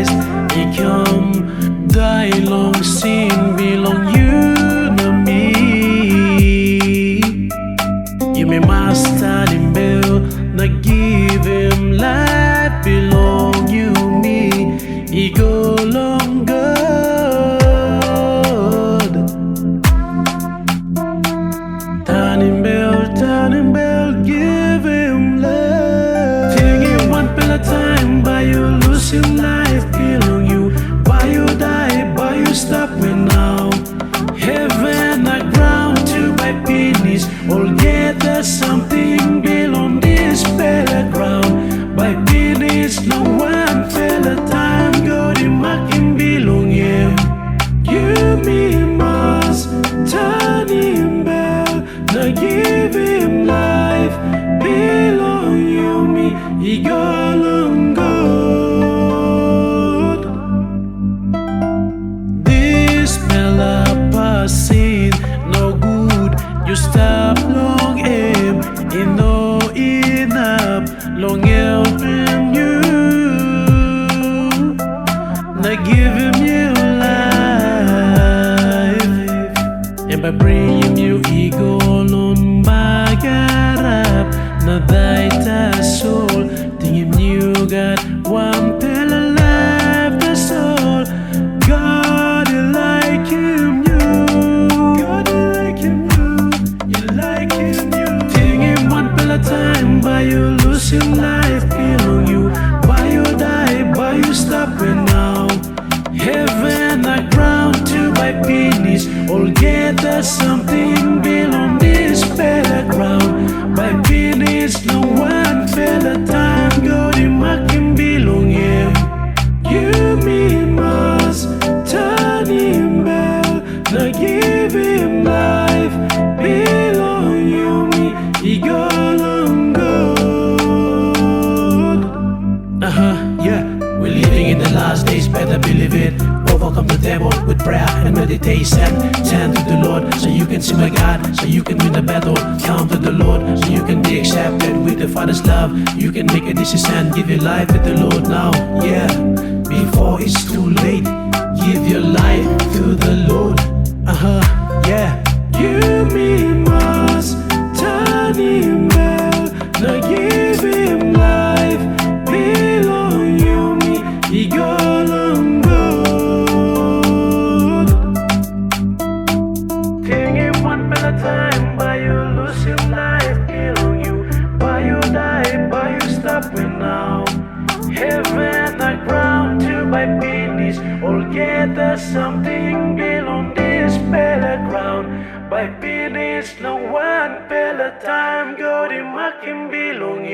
kraist, ikom long sin bilong Yumi. Yumi mas Tanim Bel, givim laip bilong Yumi. Go long good. Tanim Bel, givim love. Tingim wanpela taim, by your lusim life bilong you. By you die, by you stap now. Heaven a graun to my pinis. Olgeta samting bilong dispela graun. By pinis no wanpela taim. Makim bilong Yumi mas Tanim Bel, givim life bilong Yumi. Go long good. Dispela pasin, nogut. You stap long inap long givim you life, and by bringing you ego on bagarap na tasol. Tingim you got wanpela laip tasol. God laikim you, you laikim you. Tingim wanpela taim, by you lusim life bilong you. By you die, by you stap now. Heaven a graun to my pinis. Olgeta samting bilong Displa graun. By pinis no wanpela taim. Makim bilong Yumi mas Tanim Bel, givim life bilong Yumi. Go long good. Yeah. We're living in the last days, better believe it. Overcome the devil with prayer and meditation. Turn to the Lord so you can see my God, so you can win the battle. Come to the Lord so you can be accepted with the Father's love. You can make a decision, give your life to the Lord now. Yeah, before it's too late, give your life to the Lord. Yeah. Yumi mas Tanim Bel, give him life bilong Yumi. Go long good. Tingim wanpela taim, by you lusim life bilong you. By you die, by you stap now. Heaven a graun to my pinis. Olgeta samting bilong Displa graun. By pinis no wanpela taim. Makim bilong